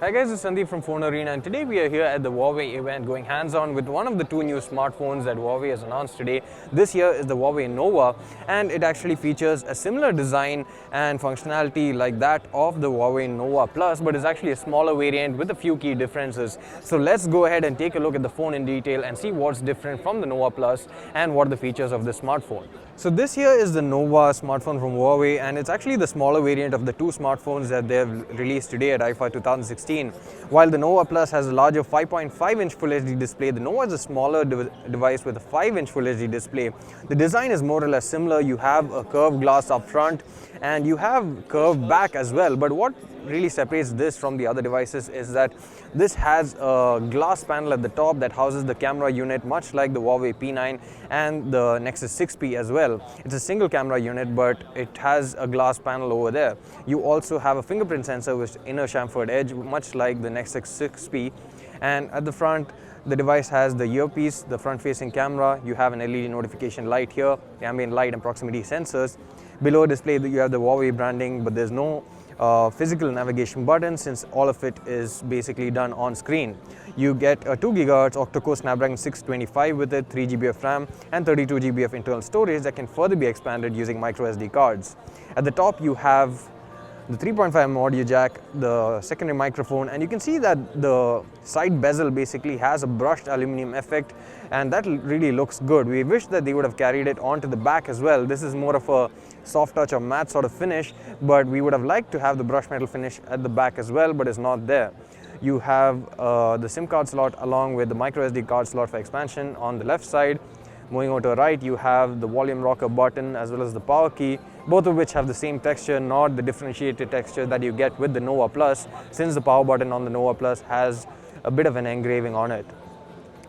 Hi guys, it's Sandeep from Phone Arena, and today we are here at the Huawei event going hands-on with one of the two new smartphones that Huawei has announced today. This here is the Huawei Nova, and it actually features a similar design and functionality like that of the Huawei Nova Plus, but it's actually a smaller variant with a few key differences. So let's go ahead and take a look at the phone in detail and see what's different from the Nova Plus and what are the features of this smartphone. So this here is the Nova smartphone from Huawei, and it's actually the smaller variant of the two smartphones that they've released today at IFA 2016. While the Nova Plus has a larger 5.5-inch Full HD display, the Nova is a smaller device with a 5-inch Full HD display. The design is more or less similar. You have a curved glass up front and you have curved back as well, but what really separates this from the other devices is that this has a glass panel at the top that houses the camera unit, much like the Huawei P9 and the Nexus 6P as well. It's a single camera unit, but it has a glass panel over there. You also have a fingerprint sensor with inner chamfered edge, much like the Nexus 6P. And at the front, the device has the earpiece, the front-facing camera. You have an LED notification light here, the ambient light and proximity sensors. Below display, you have the Huawei branding, but there's no physical navigation button since all of it is basically done on screen. You get a 2 GHz octa-core Snapdragon 625 with it, 3 GB of RAM and 32 GB of internal storage that can further be expanded using micro SD cards. At the top you have the 3.5mm audio jack, the secondary microphone, and you can see that the side bezel basically has a brushed aluminum effect, and that really looks good. We wish that they would have carried it onto the back as well. This is more of a soft touch or matte sort of finish, but we would have liked to have the brushed metal finish at the back as well, but it's not there. You have the SIM card slot along with the micro SD card slot for expansion on the left side. Moving over to the right, you have the volume rocker button as well as the power key, both of which have the same texture, not the differentiated texture that you get with the Nova Plus, since the power button on the Nova Plus has a bit of an engraving on it.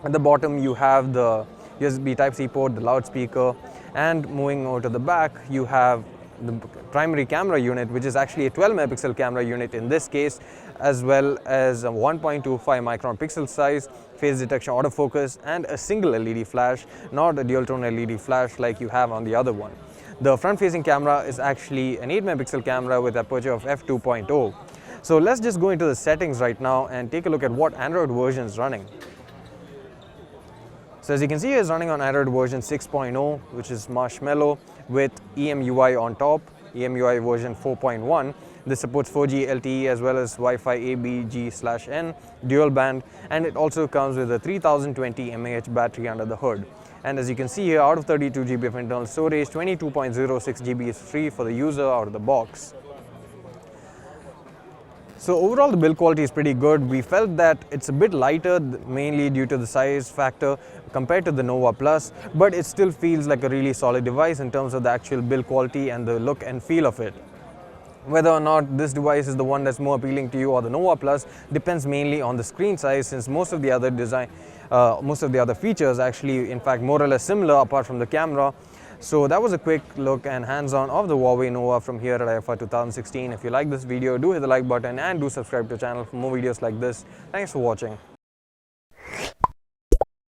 At the bottom, you have the USB Type-C port, the loudspeaker, and moving over to the back, you have the primary camera unit, which is actually a 12-megapixel camera unit in this case, as well as a 1.25 micron pixel size, face detection autofocus, and a single LED flash, not a dual-tone LED flash like you have on the other one. The front-facing camera is actually an 8-megapixel camera with aperture of f2.0. So let's just go into the settings right now and take a look at what Android version is running. So as you can see, it's running on Android version 6.0, which is Marshmallow with EMUI on top, EMUI version 4.1. This supports 4G LTE as well as Wi-Fi A, B, G/N, dual band, and it also comes with a 3020 mAh battery under the hood. And as you can see here, out of 32 GB of internal storage, 22.06 GB is free for the user out of the box. So overall, the build quality is pretty good. We felt that it's a bit lighter, mainly due to the size factor compared to the Nova Plus, but it still feels like a really solid device in terms of the actual build quality and the look and feel of it. Whether or not this device is the one that's more appealing to you or the Nova Plus depends mainly on the screen size, since most of the other features actually, in fact, more or less similar apart from the camera. So that was a quick look and hands-on of the Huawei Nova from here at IFA 2016. If you like this video, do hit the like button and do subscribe to the channel for more videos like this. Thanks for watching.